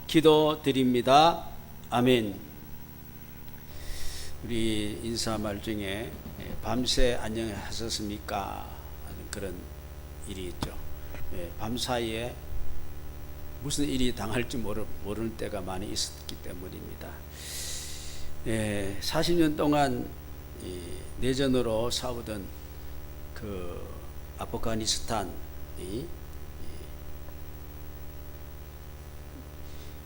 기도드립니다. 아멘. 우리 인사말 중에 밤새 안녕하셨습니까 하는 그런 일이 있죠. 밤사이에 무슨 일이 당할지 모르는 때가 많이 있었기 때문입니다. 40년 동안 내전으로 싸우던 그 아프가니스탄이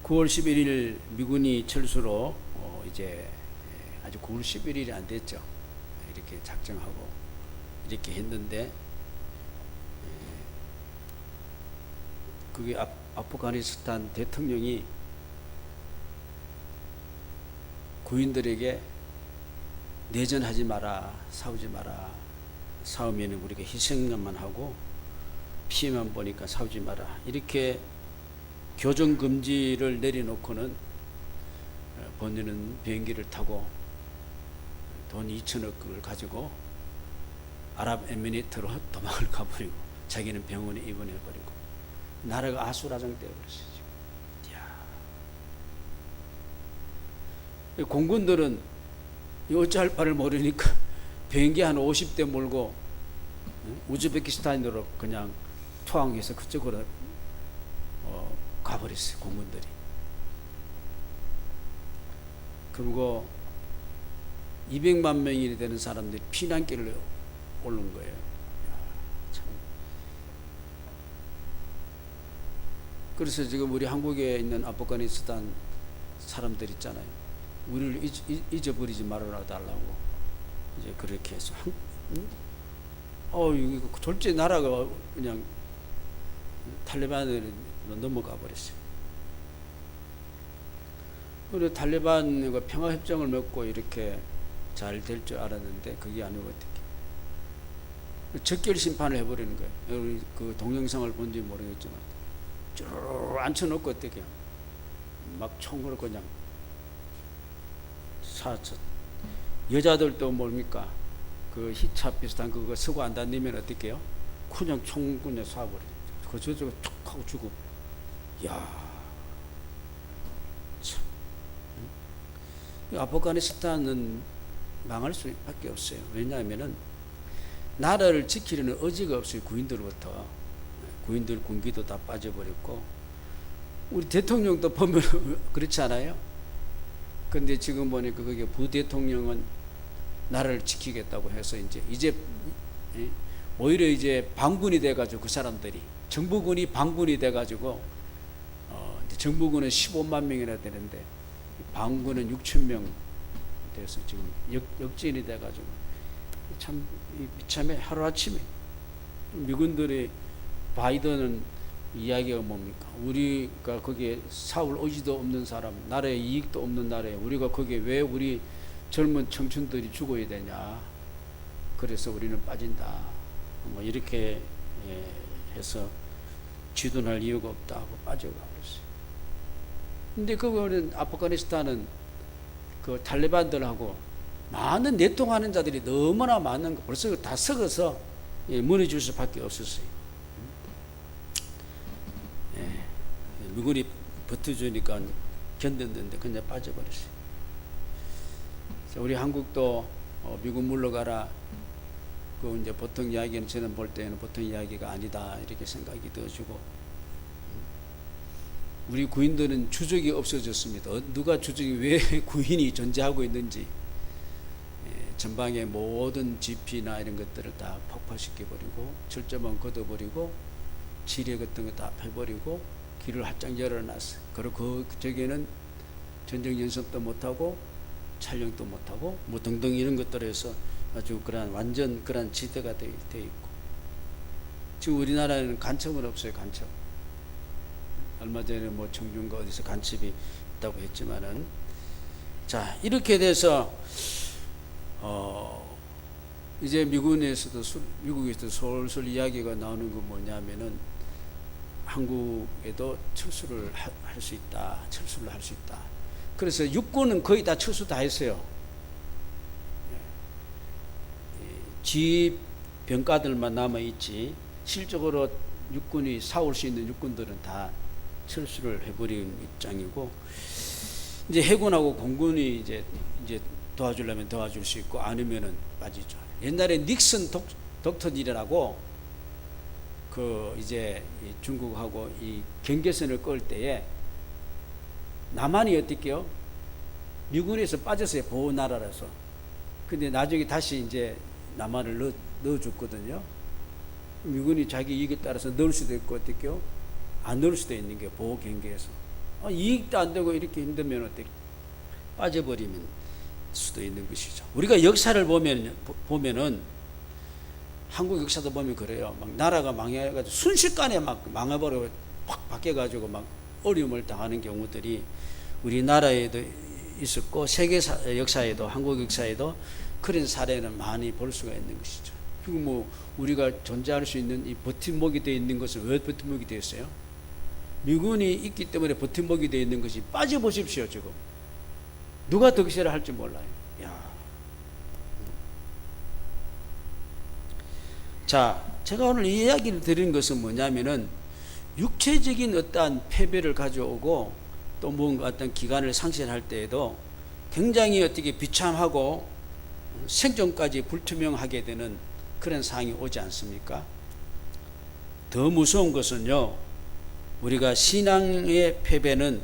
9월 11일 미군이 철수로 이제 아주 9월 11일이 안 됐죠. 이렇게 작정하고 이렇게 했는데 그게 아프가니스탄 대통령이 구인들에게 내전하지 마라, 싸우지 마라, 싸우면 우리가 희생만 하고 피해만 보니까 싸우지 마라, 이렇게 교정 금지를 내려놓고는 본인은 비행기를 타고 돈 2천억을 가지고 아랍에미리트로 도망을 가버리고 자기는 병원에 입원해버리고 나라가 아수라장 되어버렸어요. 지금 공군들은 어찌할 바를 모르니까 비행기 한 50대 몰고 우즈베키스탄으로 그냥 투항해서 그쪽으로 가버렸어요. 공군들이. 그리고 200만 명이 되는 사람들이 피난길을 오른 거예요. 참. 그래서 지금 우리 한국에 있는 아프가니스탄 사람들 있잖아요. 우리를 잊어버리지 말아 달라고 이제 그렇게 해서 이거 졸제 나라가 그냥 탈레반으로 넘어가 버렸어요. 그리고 탈레반과 평화협정을 맺고 이렇게 잘 될 줄 알았는데 그게 아니고 어떻게 적결 심판을 해버리는 거예요. 여러분 그 동영상을 본지 모르겠지만 쭉 앉혀놓고 어떻게 막 총으로 그냥 사쳐. 여자들도 뭡니까 그 히차 비슷한 그거 쓰고 안 다니면 어떻게 해요? 그냥 총 그냥 쏴버려요. 그 저쪽에 툭 하고 죽고. 야, 참. 아프가니스탄은 망할 수밖에 없어요. 왜냐하면은 나라를 지키려는 의지가 없어요. 구인들부터. 구인들 군기도 다 빠져버렸고, 우리 대통령도 보면 그렇지 않아요? 근데 지금 보니까 그게 부대통령은 나라를 지키겠다고 해서 이제 오히려 이제 반군이 돼가지고 그 사람들이 정부군이 반군이 돼가지고 정부군은 15만 명이나 되는데 반군은 6천 명 돼서 지금 역진이 돼가지고 참 비참해. 하루아침에 미군들이 바이든은 이야기가 뭡니까? 우리가 거기에 싸울 의지도 없는 사람, 나라에 이익도 없는 나라에 우리가 거기에 왜 우리 젊은 청춘들이 죽어야 되냐? 그래서 우리는 빠진다. 뭐 이렇게 해서 지도할 이유가 없다 하고 빠져가 버렸어요. 근데 그거는 아프가니스탄은 그 탈레반들하고 많은 내통하는 자들이 너무나 많은 거 벌써 다 썩어서 무너질 수밖에 없었어요. 미군이 버텨주니까 견뎠는데 그냥 빠져버렸어요. 우리 한국도 미군 물러가라. 그 이제 보통 이야기는 저는 볼 때는 보통 이야기가 아니다 이렇게 생각이 들어주고, 우리 구인들은 주적이 없어졌습니다. 누가 주적이 왜 구인이 존재하고 있는지 전방의 모든 지피나 이런 것들을 다 폭파시켜버리고 철조망 걷어버리고 지뢰 같은 거 다 펴버리고 길을 활짝 열어놨어요. 그리고 그 저기에는 전쟁 연습도 못하고 촬영도 못하고 뭐 등등 이런 것들을 해서 아주 그런 완전 그런 지대가 되어 있고, 지금 우리나라에는 간첩은 없어요. 간첩. 얼마 전에 뭐 청중과 어디서 간첩이 있다고 했지만은, 자 이렇게 돼서 이제 미국에서도 솔솔 이야기가 나오는 건 뭐냐면은 한국에도 철수를 할 수 있다. 철수를 할 수 있다. 그래서 육군은 거의 다 철수 다 했어요. 지병가들만 남아있지 실적으로 육군이 싸울 수 있는 육군들은 다 철수를 해버린 입장이고, 이제 해군하고 공군이 이제 도와주려면 도와줄 수 있고 아니면은 빠지죠. 옛날에 닉슨 독트린이라고 그 이제 중국하고 이 경계선을 끌 때에 남한이 어떻게요? 미군에서 빠졌어요. 보호 나라라서. 근데 나중에 다시 이제 남한을 넣어줬거든요. 미군이 자기 이익에 따라서 넣을 수도 있고 어떻게요? 안 넣을 수도 있는 게 보호 경계에서. 이익도 안 되고 이렇게 힘들면 어떻게 빠져버리면 수도 있는 것이죠. 우리가 역사를 보면은 한국 역사도 보면 그래요. 막 나라가 망해가지고 순식간에 막 망해버리고 확 바뀌어가지고 막 어려움을 당하는 경우들이 우리나라에도 있었고 세계 역사에도 한국 역사에도 그런 사례는 많이 볼 수가 있는 것이죠. 그리고 뭐 우리가 존재할 수 있는 이 버팀목이 되어 있는 것은 왜 버팀목이 되었어요? 미군이 있기 때문에 버팀목이 되어 있는 것이 빠져보십시오. 지금 누가 득세를 할지 몰라요. 야. 자, 제가 오늘 이 이야기를 드리는 것은 뭐냐면은 육체적인 어떠한 패배를 가져오고 또 뭔가 어떤 기간을 상실할 때에도 굉장히 어떻게 비참하고 생존까지 불투명하게 되는 그런 상황이 오지 않습니까? 더 무서운 것은요, 우리가 신앙의 패배는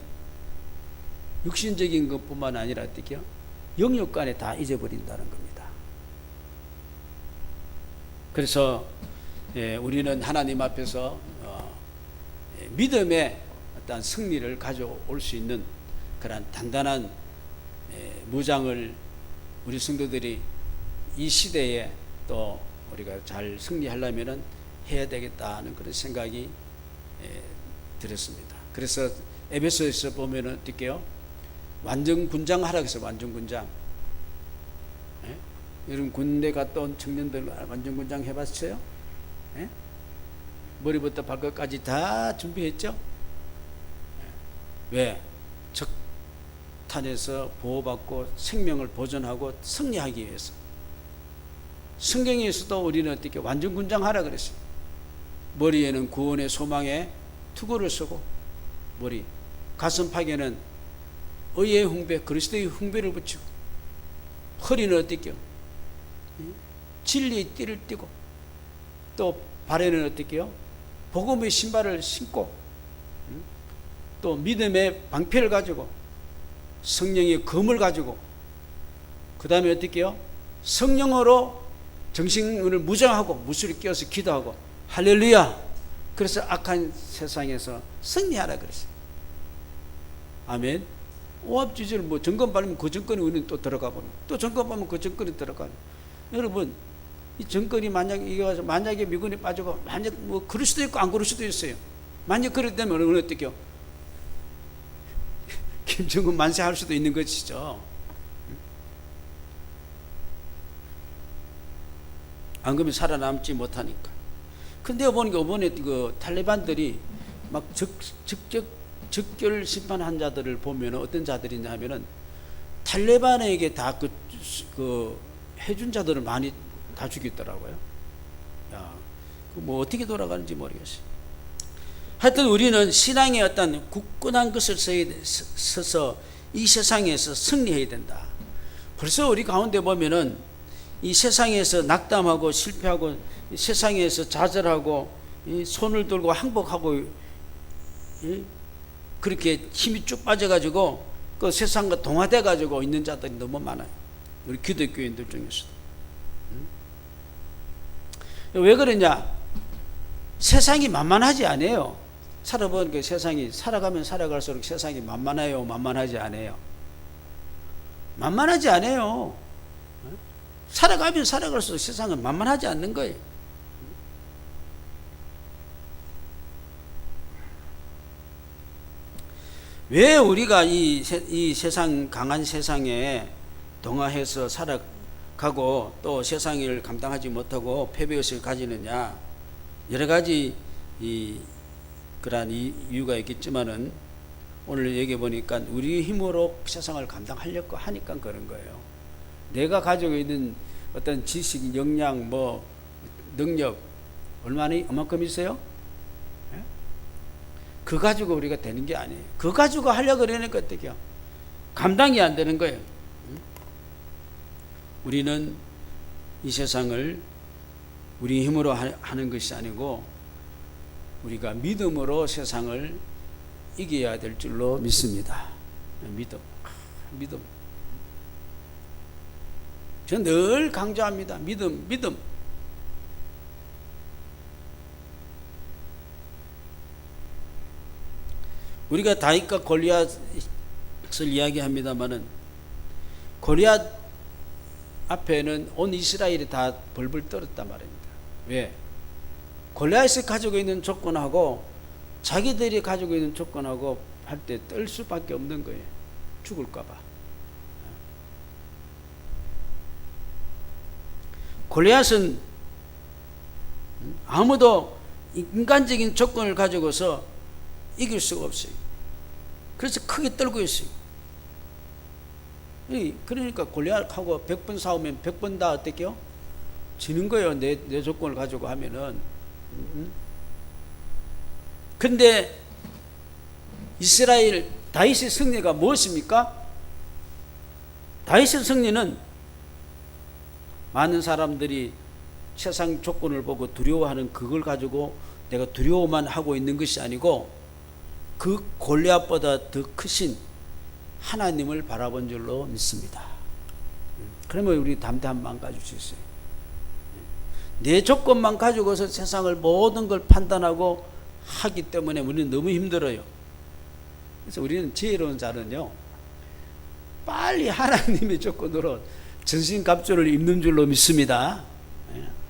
육신적인 것뿐만 아니라 어떻게요? 영육간에 다 잊어버린다는 겁니다. 그래서 우리는 하나님 앞에서 믿음의 어떤 승리를 가져올 수 있는 그런 단단한 무장을 우리 성도들이 이 시대에 또 우리가 잘 승리하려면 해야 되겠다는 그런 생각이 들었습니다. 그래서 에베소에서 보면은 어떻게요? 완전 군장 하라 그래서 완전 군장. 여러분 군대 갔다 온 청년들 완전 군장 해봤어요? 머리부터 발끝까지 다 준비했죠? 왜? 적탄에서 보호받고 생명을 보존하고 승리하기 위해서. 성경에서도 우리는 어떻게 완전 군장하라 그랬어요. 머리에는 구원의 소망의 투구를 쓰고, 머리 가슴팍에는 의의 훈배, 그리스도의 훈배를 붙이고, 허리는 어떻게요? 진리의 띠를 띠고, 또 발에는 어떻게요? 복음의 신발을 신고, 또 믿음의 방패를 가지고, 성령의 검을 가지고, 그 다음에 어떻게 해요? 성령으로 정신을 무장하고 무술을 끼워서 기도하고, 할렐루야! 그래서 악한 세상에서 승리하라 그랬어요. 아멘. 오합지졸 뭐 정권 받으면 그 정권에 우리는 또 들어가 버리고, 또 정권 받으면 그 정권에 들어가고. 여러분, 이 정권이 만약에 미군이 빠지고, 만약 뭐 그럴 수도 있고 안 그럴 수도 있어요. 만약 그랬다면 오늘 어떻게요? 김정은 만세할 수도 있는 것이죠. 안 그러면 살아남지 못하니까. 근데 보니까 이번에 그 탈레반들이 막 적결 심판한 자들을 보면 어떤 자들이냐 하면은 탈레반에게 다 그 해준 자들을 많이 다 죽였더라고요. 야, 그 뭐 어떻게 돌아가는지 모르겠어요. 하여튼 우리는 신앙의 어떤 굳건한 것을 서서 이 세상에서 승리해야 된다. 벌써 우리 가운데 보면은 이 세상에서 낙담하고 실패하고 이 세상에서 좌절하고 이 손을 들고 항복하고 그렇게 힘이 쭉 빠져가지고 그 세상과 동화돼가지고 있는 자들이 너무 많아요. 우리 기독교인들 중에서도. 왜 그러냐? 세상이 만만하지 않아요. 살아보니까 세상이 살아가면 살아갈수록 세상이 만만해요, 만만하지 않아요? 만만하지 않아요. 살아가면 살아갈수록 세상은 만만하지 않는 거예요. 왜 우리가 이 세상, 강한 세상에 동화해서 살아가고 또 세상을 감당하지 못하고 패배의식을 가지느냐? 여러 가지 그러한 이유가 있겠지만은 오늘 얘기해 보니까 우리 힘으로 세상을 감당하려고 하니까 그런 거예요. 내가 가지고 있는 어떤 지식, 역량, 능력 얼마만큼 있어요? 그 가지고 우리가 되는 게 아니에요. 그 가지고 하려고 그러니까 어떡해요? 감당이 안 되는 거예요. 우리는 이 세상을 우리 힘으로 하는 것이 아니고 우리가 믿음으로 세상을 이겨야 될 줄로 믿습니다. 믿음. 저는 늘 강조합니다. 믿음. 우리가 다윗과 골리앗을 이야기합니다마는 골리앗 앞에는 온 이스라엘이 다 벌벌 떨었단 말입니다. 왜? 골리앗이 가지고 있는 조건하고 자기들이 가지고 있는 조건하고 할 때 떨 수밖에 없는 거예요. 죽을까봐. 골리앗은 아무도 인간적인 조건을 가지고서 이길 수가 없어요. 그래서 크게 떨고 있어요. 그러니까 골리앗하고 100번 싸우면 100번 다 어떻게요? 지는 거예요. 내 조건을 가지고 하면은. 근데 이스라엘 다윗의 승리가 무엇입니까? 다윗의 승리는 많은 사람들이 세상 조건을 보고 두려워하는 그걸 가지고 내가 두려워만 하고 있는 것이 아니고 그 골리앗보다 더 크신 하나님을 바라본 줄로 믿습니다. 그러면 우리 담대한 마음 가질 수 있어요. 내 조건만 가지고서 세상을 모든 걸 판단하고 하기 때문에 우리는 너무 힘들어요. 그래서 우리는 지혜로운 자는요, 빨리 하나님의 조건으로 전신갑주를 입는 줄로 믿습니다.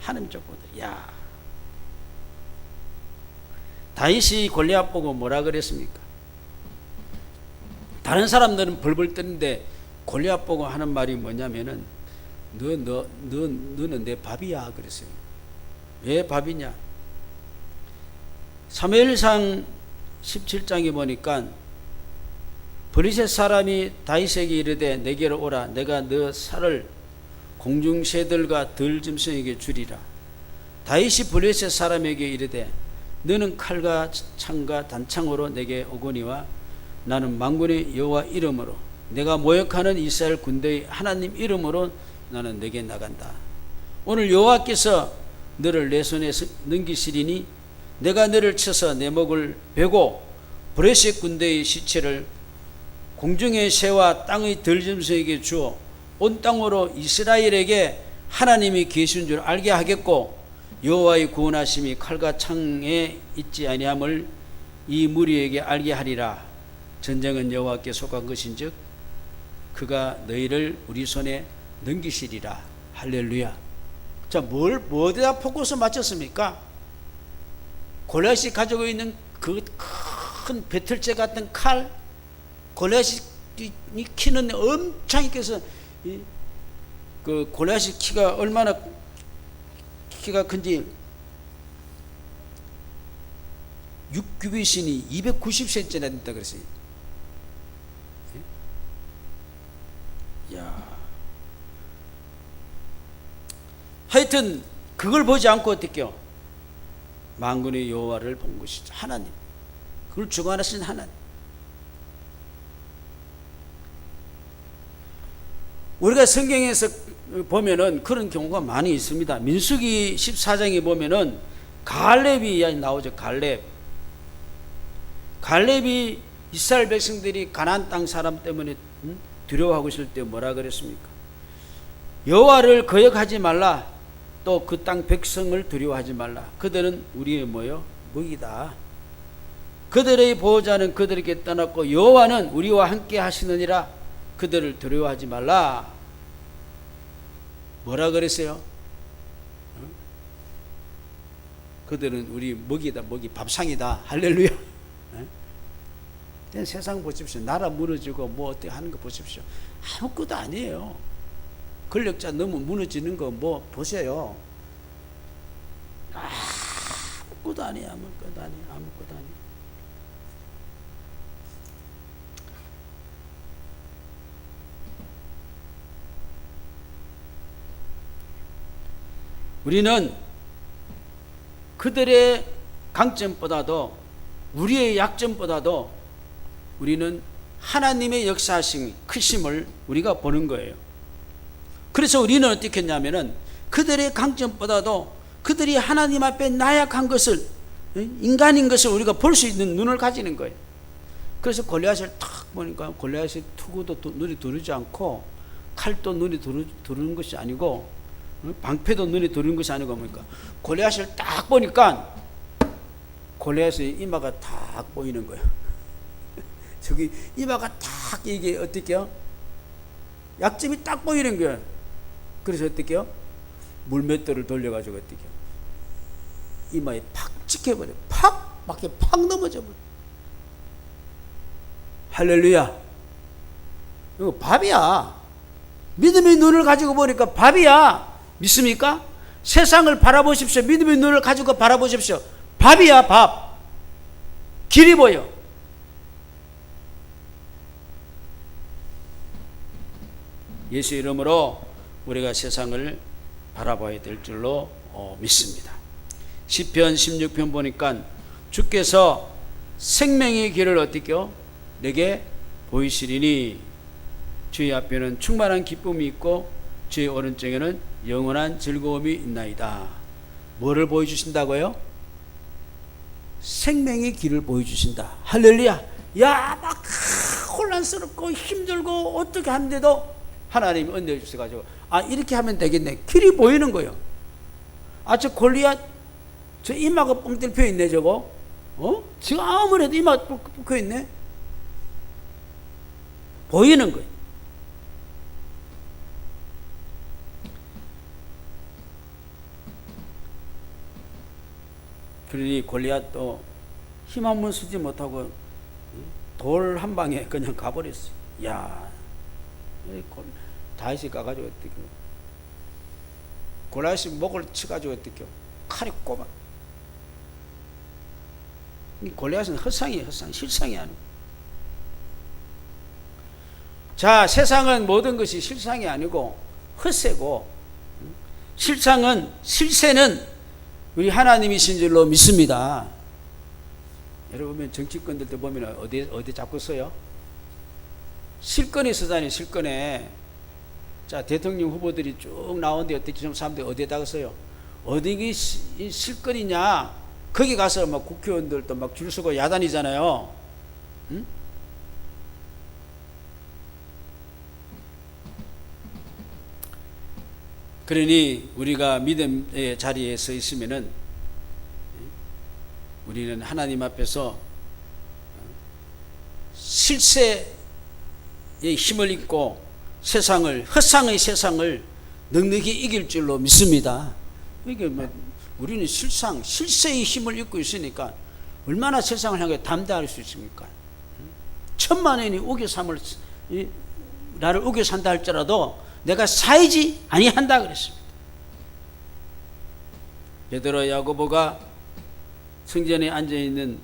하나님 조건으로. 다윗이 골리앗 보고 뭐라 그랬습니까? 다른 사람들은 벌벌 떠는데 골리앗 보고 하는 말이 뭐냐면은 너는 내 밥이야 그랬어요. 왜 밥이냐? 사무엘상 17장에 보니까 블레셋 사람이 다윗에게 이르되 내게로 오라. 내가 너 살을 공중 새들과 들짐승에게 주리라. 다윗이 블레셋 사람에게 이르되 너는 칼과 창과 단창으로 내게 오거니와 나는 만군의 여호와 이름으로 내가 모욕하는 이스라엘 군대의 하나님 이름으로 나는 내게 나간다. 오늘 여호와께서 너를 내 손에 넘기시리니 내가 너를 쳐서 내 목을 베고 브레셋 군대의 시체를 공중의 새와 땅의 들짐승에게 주어 온 땅으로 이스라엘에게 하나님이 계신 줄 알게 하겠고 여호와의 구원하심이 칼과 창에 있지 아니함을 이 무리에게 알게 하리라. 전쟁은 여호와께 속한 것인즉 그가 너희를 우리 손에 넘기시리라. 할렐루야. 자, 어디다 포커스 맞췄습니까? 골리앗이 가지고 있는 그 큰 배틀제 같은 칼, 골리앗이 키는 엄청 있어서 그 골리앗이 키가 얼마나 키가 큰지 6규빗이니 290cm나 된다 그랬어요. 하여튼 그걸 보지 않고 어떻게요? 만군의 여호와를 본 것이죠. 하나님. 그걸 주관하신 하나님. 우리가 성경에서 보면은 그런 경우가 많이 있습니다. 민수기 14장에 보면은 갈렙이 이야기 나오죠. 갈렙이 이스라엘 백성들이 가나안 땅 사람 때문에 두려워하고 있을 때 뭐라 그랬습니까? 여호와를 거역하지 말라. 또 그 땅 백성을 두려워하지 말라. 그들은 우리의 먹이다. 그들의 보호자는 그들에게 떠났고 여호와는 우리와 함께 하시느니라. 그들을 두려워하지 말라. 뭐라 그랬어요? 그들은 우리 먹이다. 밥상이다. 할렐루야. 세상 보십시오. 나라 무너지고 어떻게 하는 거 보십시오. 아무것도 아니에요. 권력자 너무 무너지는 거 보세요. 아무것도 아니에요. 아무것도 아니에요. 우리는 그들의 강점보다도 우리의 약점보다도 우리는 하나님의 역사하심, 크심을 우리가 보는 거예요. 그래서 우리는 어떻게 했냐면은 그들의 강점보다도 그들이 하나님 앞에 나약한 것을, 인간인 것을 우리가 볼 수 있는 눈을 가지는 거예요. 그래서 골리앗을 탁 보니까 골리앗이 투구도 눈이 들어오지 않고 칼도 눈이 들어오는 것이 아니고 방패도 눈이 들어오는 것이 아니고 뭡니까? 골리앗을 딱 보니까 골리앗의 이마가 딱 보이는 거예요. 저기 이마가 딱 이게 어떻게요? 약점이 딱 보이는 거예요. 그래서 어떻게요? 물맷돌을 돌려가지고 어떻게요? 이마에 팍 찍혀버려. 팍! 밖에 팍 넘어져 버려. 할렐루야. 이거 밥이야. 믿음의 눈을 가지고 보니까 밥이야. 믿습니까? 세상을 바라보십시오. 믿음의 눈을 가지고 바라보십시오. 밥이야, 밥. 길이 보여. 예수 이름으로 우리가 세상을 바라봐야 될 줄로 믿습니다. 시편 16편 보니까 주께서 생명의 길을 어떻게요? 내게 보이시리니 주의 앞에는 충만한 기쁨이 있고 주의 오른쪽에는 영원한 즐거움이 있나이다. 뭐를 보여주신다고요? 생명의 길을 보여주신다. 할렐루야. 야, 막 혼란스럽고 힘들고 어떻게 하는데도 하나님이 은혜 주셔가지고 이렇게 하면 되겠네. 길이 보이는 거예요. 저 골리앗 저 이마가 뻥 뚫혀 있네 저거. 지금 아무래도 이마가 뻥 뚫혀 있네. 보이는 거예요. 그러니 골리앗도 힘 한 번 쓰지 못하고 돌 한 방에 그냥 가버렸어요. 야, 다윗이 가가지고 어떻게 골리앗이 목을 쳐가지고 어떻게 칼이 꼽아. 골리앗은 헛상이에요. 헛상, 실상이 아니고. 자, 세상은 모든 것이 실상이 아니고 헛세고 실세는 우리 하나님이신 줄로 믿습니다. 여러분 정치권들도 보면 어디 잡고 써요? 실권에 쓰잖아요. 실권에. 자, 대통령 후보들이 쭉 나오는데 어떻게 좀 사람들이 어디에다가 써요? 어디 실권이냐? 거기 가서 막 국회의원들도 막 줄 서고 야단이잖아요. 응? 그러니 우리가 믿음의 자리에 서 있으면은 우리는 하나님 앞에서 실세의 힘을 입고 헛상의 세상을 넉넉히 이길 줄로 믿습니다. 이게 우리는 실세의 힘을 입고 있으니까 얼마나 세상을 향해 담대할 수 있습니까? 천만인이 나를 우겨 산다 할지라도 내가 살지 아니한다 그랬습니다. 베드로 야고보가 성전에 앉아 있는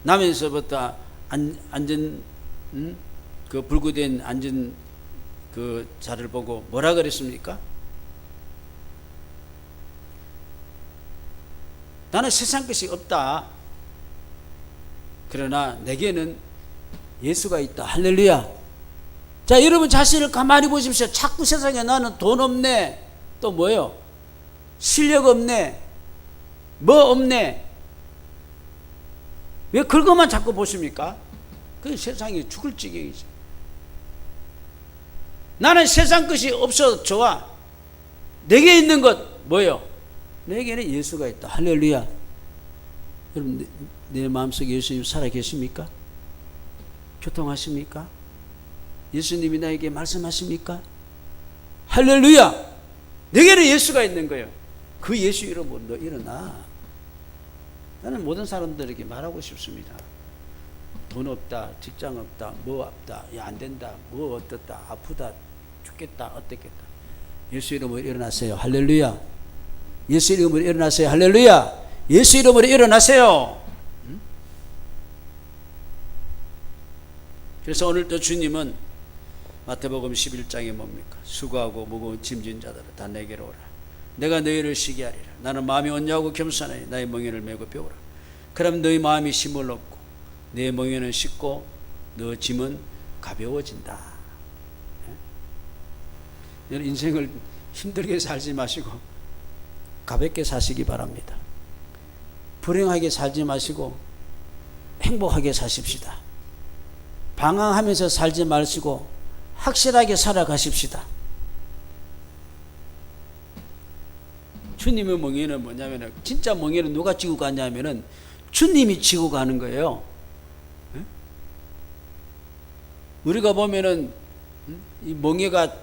나면서부터 앉은 그 불구된 앉은 그 자를 보고 뭐라 그랬습니까? 나는 세상 것이 없다. 그러나 내게는 예수가 있다. 할렐루야. 자, 여러분 자신을 가만히 보십시오. 자꾸 세상에 나는 돈 없네. 또 뭐요? 실력 없네. 뭐 없네. 왜 그것만 자꾸 보십니까? 그 세상이 죽을 지경이죠. 나는 세상 것이 없어도 좋아. 내게 있는 것 뭐요? 내게는 예수가 있다. 할렐루야. 여러분 내 마음속에 예수님 살아 계십니까? 교통하십니까? 예수님이 나에게 말씀하십니까? 할렐루야. 내게는 예수가 있는 거예요. 그 예수 이름으로 너 일어나. 나는 모든 사람들에게 말하고 싶습니다. 돈 없다, 직장 없다, 뭐 없다, 야, 안 된다, 뭐 어떻다, 아프다, 죽겠다, 어떻겠다. 예수 이름으로 일어나세요. 할렐루야. 예수 이름으로 일어나세요. 할렐루야. 예수 이름으로 일어나세요. 그래서 오늘도 주님은 마태복음 11장에 뭡니까? 수고하고 무거운 짐진 자들아 다 내게로 오라. 내가 너희를 쉬게 하리라. 나는 마음이 온유하고 겸손하니 나의 멍에를 메고 배우라. 그럼 너희 마음이 힘을 얻고 내 멍에는 쉽고 너 짐은 가벼워진다. 여러분, 인생을 힘들게 살지 마시고 가볍게 사시기 바랍니다. 불행하게 살지 마시고 행복하게 사십시다. 방황하면서 살지 마시고 확실하게 살아가십시다. 주님의 멍에는 뭐냐면, 진짜 멍에는 누가 지고 가냐면은 주님이 지고 가는 거예요. 우리가 보면은 이 멍에가,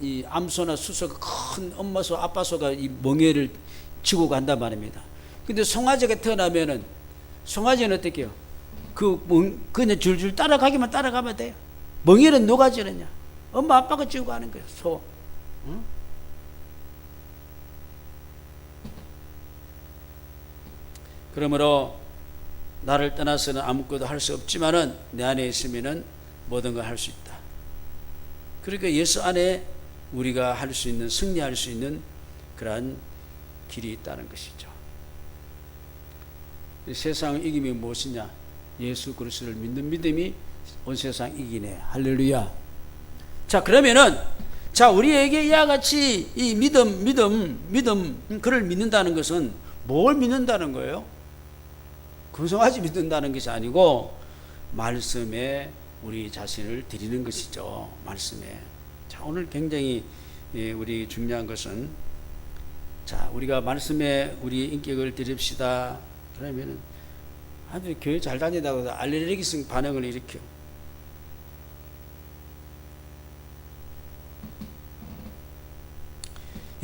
이 암소나 수소가, 큰 엄마소 아빠소가 이 멍에를 지고 간단 말입니다. 근데 송아지가 태어나면은 송아지는 어떻게 해요? 그냥 줄줄 따라가기만 따라가면 돼요. 멍에는 누가 지느냐? 엄마 아빠가 지고 가는 거예요. 소. 응? 그러므로 나를 떠나서는 아무것도 할 수 없지만은 내 안에 있으면은 모든 걸 할 수 있다. 그러니까 예수 안에 우리가 할 수 있는, 승리할 수 있는 그러한 길이 있다는 것이죠. 세상을 이김이 무엇이냐? 예수 그리스도를 믿는 믿음이 온 세상 이기네. 할렐루야. 자, 그러면은, 자, 우리에게 이와 같이 이 믿음, 그를 믿는다는 것은 뭘 믿는다는 거예요? 금송아지 믿는다는 것이 아니고 말씀에 우리 자신을 드리는 것이죠. 말씀에. 자, 오늘 굉장히 우리 중요한 것은, 자, 우리가 말씀에 우리 인격을 드립시다. 그러면은 아주 교회 잘 다니다고 알레르기성 반응을 일으켜.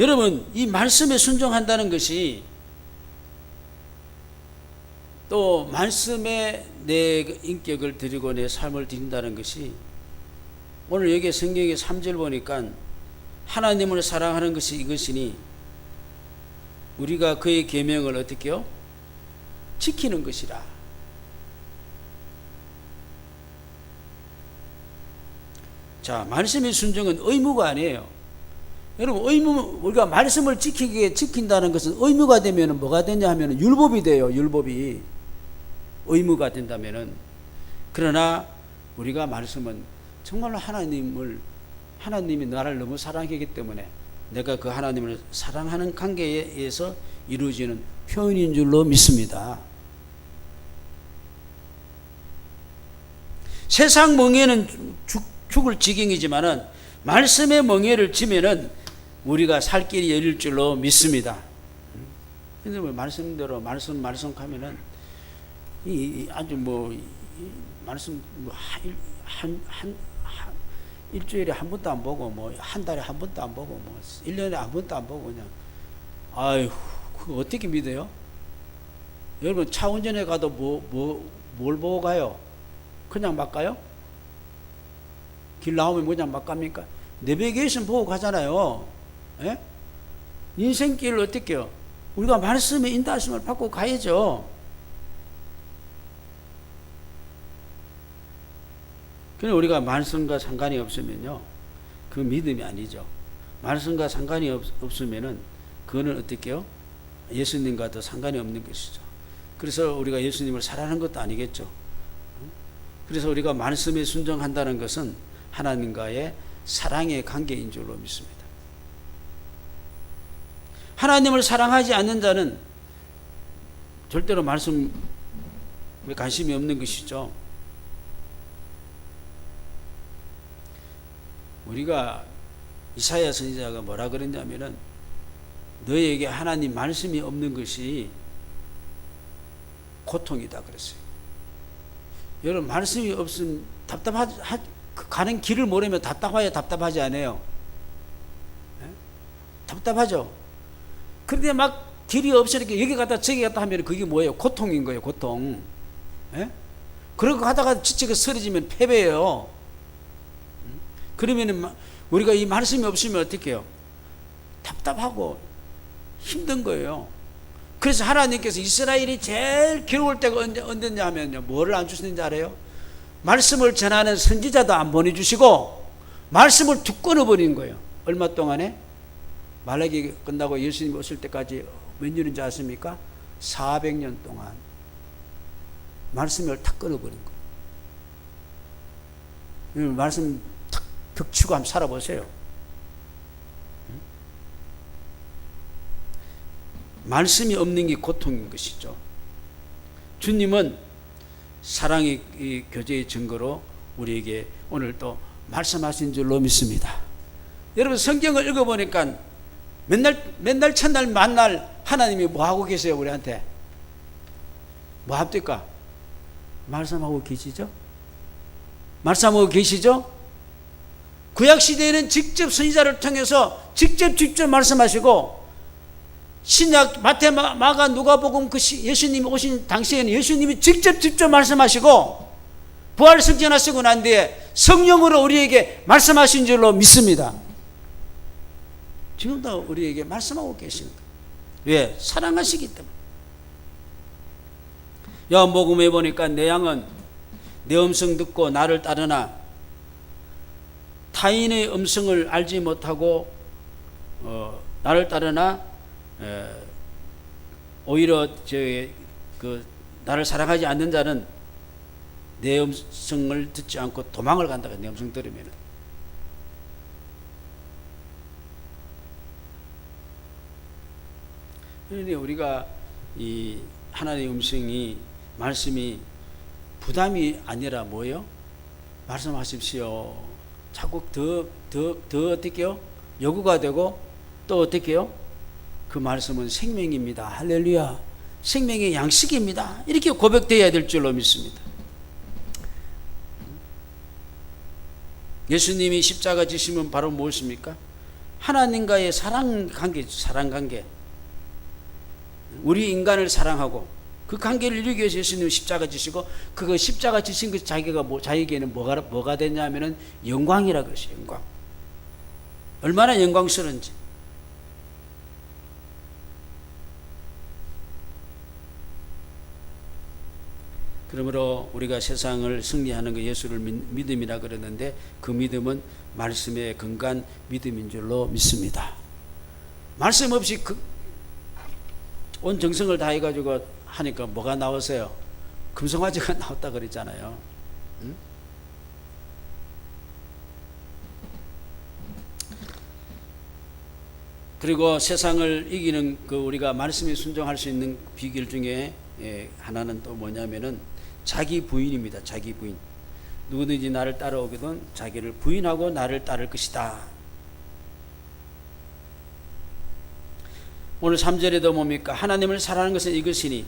여러분, 이 말씀에 순종한다는 것이, 또 말씀에 내 인격을 드리고 내 삶을 드린다는 것이, 오늘 여기 성경의 3절 보니까 하나님을 사랑하는 것이 이것이니 우리가 그의 계명을 어떻게 해요? 지키는 것이라. 자, 말씀의 순종은 의무가 아니에요. 여러분, 우리가 말씀을 지킨다는 것은 의무가 되면 뭐가 되냐 하면 율법이 돼요. 율법이. 의무가 된다면은. 그러나 우리가 말씀은 정말로 하나님이 나를 너무 사랑하기 때문에 내가 그 하나님을 사랑하는 관계에 의해서 이루어지는 표현인 줄로 믿습니다. 세상 멍에는 죽을 지경이지만은 말씀의 멍에를 지면은 우리가 살 길이 열릴 줄로 믿습니다. 근데 말씀대로 말씀하면은 아주 말씀 일주일에 한 번도 안 보고 한 달에 한 번도 안 보고 1년에 한 번도 안 보고 그냥 아유, 그거 어떻게 믿어요? 여러분, 차 운전해 가도 뭘 보고 가요? 그냥 막 가요? 길 나오면 그냥 막 갑니까? 내비게이션 보고 가잖아요. 예? 인생길을 어떻게 해요? 우리가 말씀의 인도하심을 받고 가야죠. 그런데 우리가 말씀과 상관이 없으면요, 그 믿음이 아니죠. 말씀과 상관이 없으면은 그거는 어떻게 해요? 예수님과도 상관이 없는 것이죠. 그래서 우리가 예수님을 사랑하는 것도 아니겠죠. 그래서 우리가 말씀에 순종한다는 것은 하나님과의 사랑의 관계인 줄로 믿습니다. 하나님을 사랑하지 않는 자는 절대로 말씀에 관심이 없는 것이죠. 우리가 이사야 선지자가 뭐라 그랬냐면은 너희에게 하나님 말씀이 없는 것이 고통이다 그랬어요. 여러분, 말씀이 없으면 가는 길을 모르면 답답하지 않아요? 네? 답답하죠. 그런데 막 길이 없으니까 여기 갔다 저기 갔다 하면 그게 뭐예요? 고통인 거예요. 고통. 네? 그러고 하다가 지치고 쓰러지면 패배예요. 그러면은 우리가 이 말씀이 없으면 어떻게 해요? 답답하고 힘든 거예요. 그래서 하나님께서 이스라엘이 제일 괴로울 때가 언제냐 하면요, 뭐를 안 주시는지 알아요? 말씀을 전하는 선지자도 안 보내주시고 말씀을 툭 끊어버린 거예요. 얼마 동안에? 말라기 끝나고 예수님 오실 때까지 몇 년인지 아십니까? 400년 동안. 말씀을 탁 끊어버린 거예요. 말씀 탁 벽치고 한번 살아보세요. 말씀이 없는 게 고통인 것이죠. 주님은 사랑의 이 교제의 증거로 우리에게 오늘 또 말씀하신 줄로 믿습니다. 여러분 성경을 읽어보니까 맨날 첫날 만날 하나님이 뭐 하고 계세요? 우리한테 뭐 합니까? 말씀하고 계시죠? 말씀하고 계시죠? 구약시대에는 직접 선지자를 통해서 직접 말씀하시고, 신약 마태, 마가, 누가복음 그 예수님이 오신 당시에는 예수님이 직접 말씀하시고 부활 승천하시고 난 뒤에 성령으로 우리에게 말씀하신 줄로 믿습니다. 지금도 우리에게 말씀하고 계십니다. 왜? 사랑하시기 때문에. 요한복음에 보니까 내 양은 내 음성 듣고 나를 따르나 타인의 음성을 알지 못하고 나를 따르나 오히려 나를 사랑하지 않는 자는 내 음성을 듣지 않고 도망을 간다. 내 음성 들으면. 그런데 우리가 이 하나님의 음성이 말씀이 부담이 아니라 뭐예요? 말씀하십시오. 자꾸 더 어떻게요? 요구가 되고 또 어떻게요? 그 말씀은 생명입니다. 할렐루야. 생명의 양식입니다. 이렇게 고백되어야 될 줄로 믿습니다. 예수님이 십자가 지심은 바로 무엇입니까? 하나님과의 사랑 관계. 우리 인간을 사랑하고 그 관계를 이루기 위해서 예수님은 십자가 지시고, 그거 십자가 지신 그 자기에게는 뭐가 됐냐면은 영광이라 그러죠. 영광. 얼마나 영광스러운지. 그러므로 우리가 세상을 승리하는 그 예수를 믿음이라 그러는데, 그 믿음은 말씀에 근간 믿음인 줄로 믿습니다. 말씀 없이 온 정성을 다해가지고 하니까 뭐가 나오세요? 금송아지가 나왔다 그랬잖아요. 응? 그리고 세상을 이기는 우리가 말씀에 순종할 수 있는 비결 중에 하나는 또 뭐냐면은 자기 부인입니다. 자기 부인. 누구든지 나를 따라오거든 자기를 부인하고 나를 따를 것이다. 오늘 3절에도 뭡니까? 하나님을 사랑하는 것은 이것이니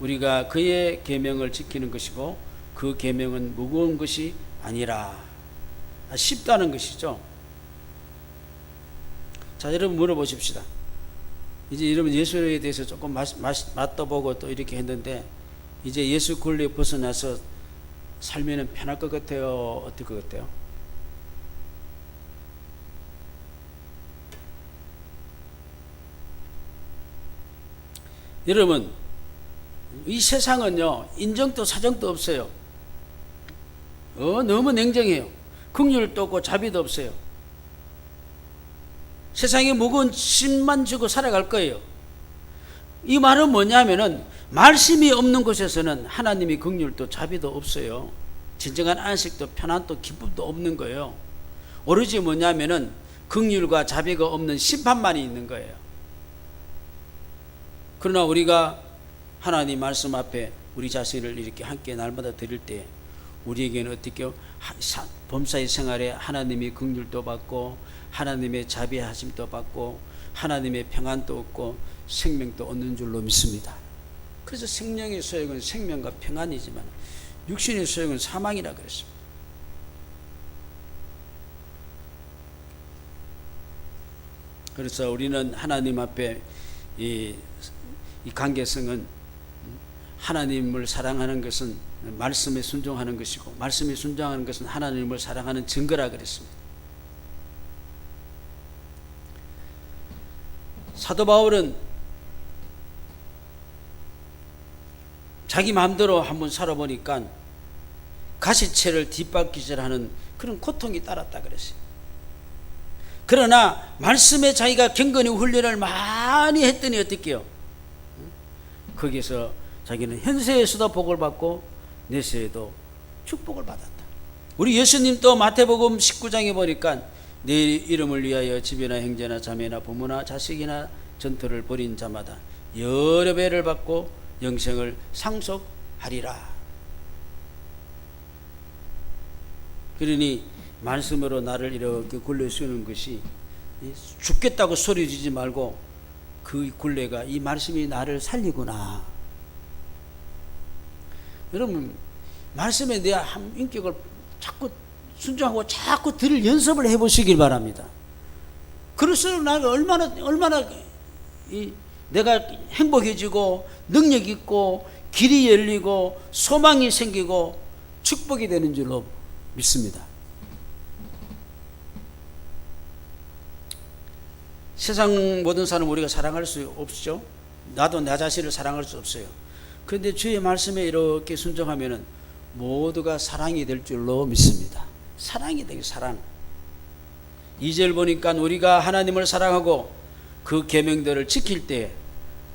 우리가 그의 계명을 지키는 것이고 그 계명은 무거운 것이 아니라 쉽다는 것이죠. 자, 여러분 물어보십시다. 이제 여러분 예수에 대해서 조금 맛도 보고 또 이렇게 했는데, 이제 예수 권리에 벗어나서 살면 편할 것 같아요? 어떨 것 같아요? 여러분, 이 세상은요, 인정도 사정도 없어요. 너무 냉정해요. 긍휼도 없고 자비도 없어요. 세상에 무거운 짐만 주고 살아갈 거예요. 이 말은 뭐냐면은 말씀이 없는 곳에서는 하나님이 긍휼도 자비도 없어요. 진정한 안식도 편안도 기쁨도 없는 거예요. 오로지 뭐냐면은 긍휼과 자비가 없는 심판만이 있는 거예요. 그러나 우리가 하나님 말씀 앞에 우리 자신을 이렇게 함께 날마다 드릴 때 우리에게는 어떻게 범사의 생활에 하나님의 긍휼도 받고 하나님의 자비하심도 받고 하나님의 평안도 얻고 생명도 얻는 줄로 믿습니다. 그래서 생명의 소욕은 생명과 평안이지만 육신의 소욕은 사망이라 그랬습니다. 그래서 우리는 하나님 앞에 이 관계성은 하나님을 사랑하는 것은 말씀에 순종하는 것이고 말씀에 순종하는 것은 하나님을 사랑하는 증거라 그랬습니다. 사도 바울은 자기 마음대로 한번 살아보니까 가시채를 뒷받기질하는 그런 고통이 따랐다 그랬어요. 그러나 말씀에 자기가 경건히 훈련을 많이 했더니 어떻게요? 거기서 자기는 현세에서도 복을 받고 내세에도 축복을 받았다. 우리 예수님도 마태복음 19장에 보니까 내 이름을 위하여 집이나 형제나 자매나 부모나 자식이나 전토를 벌인 자마다 여러 배를 받고 영생을 상속하리라. 그러니 말씀으로 나를 이렇게 굴려 세우는 것이 죽겠다고 소리 지지 말고 그 굴레가 이 말씀이 나를 살리구나. 여러분 말씀에 대한 인격을 자꾸 순종하고 자꾸 들을 연습을 해보시길 바랍니다. 그럴수록 나가 얼마나 내가 행복해지고 능력 있고 길이 열리고 소망이 생기고 축복이 되는 줄로 믿습니다. 세상 모든 사람 우리가 사랑할 수 없죠. 나도 나 자신을 사랑할 수 없어요. 그런데 주의 말씀에 이렇게 순종하면은 모두가 사랑이 될 줄로 믿습니다. 사랑이 되게 사랑. 2절 보니까 우리가 하나님을 사랑하고 그 계명들을 지킬 때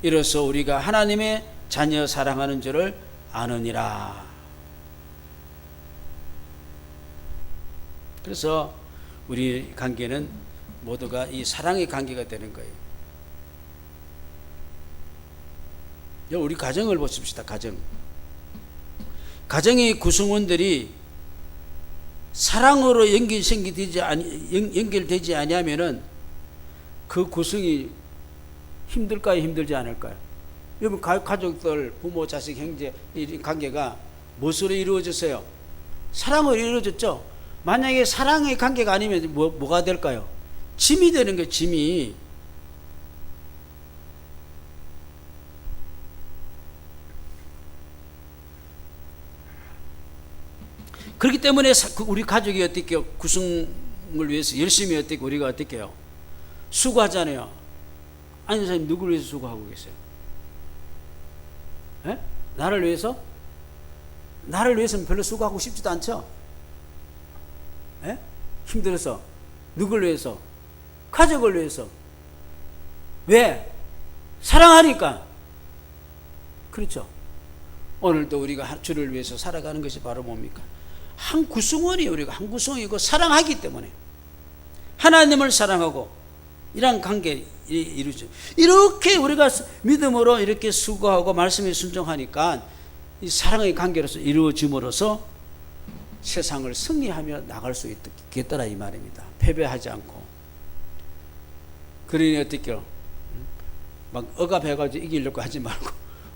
이로써 우리가 하나님의 자녀 사랑하는 줄을 아느니라. 그래서 우리 관계는 모두가 이 사랑의 관계가 되는 거예요. 우리 가정을 보십시다. 가정의 구성원들이 사랑으로 연결되지 아니하면은 그 구성이 힘들까요? 힘들지 않을까요? 여러분 가족들, 부모, 자식, 형제 이 관계가 무엇으로 이루어졌어요? 사랑으로 이루어졌죠. 만약에 사랑의 관계가 아니면 뭐가 될까요? 짐이 되는 거예요. 짐이. 그렇기 때문에 우리 가족이 어떻게 해요? 구성을 위해서 열심히 어떻게 우리가 어떻게 해요? 수고하잖아요. 아니 선생님 누구를 위해서 수고하고 계세요? 에? 나를 위해서? 나를 위해서는 별로 수고하고 싶지도 않죠? 에? 힘들어서. 누굴 위해서? 가족을 위해서. 왜? 사랑하니까. 그렇죠. 오늘도 우리가 주를 위해서 살아가는 것이 바로 뭡니까? 한 구성원이 우리가 한 구성이고 사랑하기 때문에 하나님을 사랑하고 이런 관계 이루죠. 이렇게 우리가 믿음으로 이렇게 수고하고 말씀에 순종하니까 이 사랑의 관계로서 이루어짐으로써 세상을 승리하며 나갈 수 있겠더라 이 말입니다. 패배하지 않고. 그러니 어떻게요? 막 억압해가지고 이기려고 하지 말고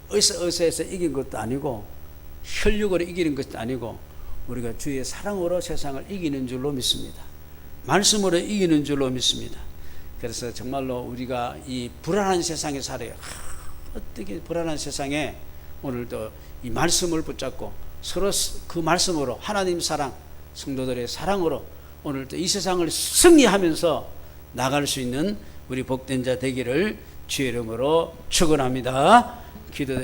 어서해서 이긴 것도 아니고 혈육으로 이기는 것도 아니고 우리가 주의 사랑으로 세상을 이기는 줄로 믿습니다. 말씀으로 이기는 줄로 믿습니다. 그래서 정말로 우리가 이 불안한 세상에 살아요. 어떻게 불안한 세상에 오늘도 이 말씀을 붙잡고 서로 그 말씀으로 하나님 사랑, 성도들의 사랑으로 오늘도 이 세상을 승리하면서 나갈 수 있는 우리 복된 자 되기를 주의 이름으로 축원합니다. 기도드립니다.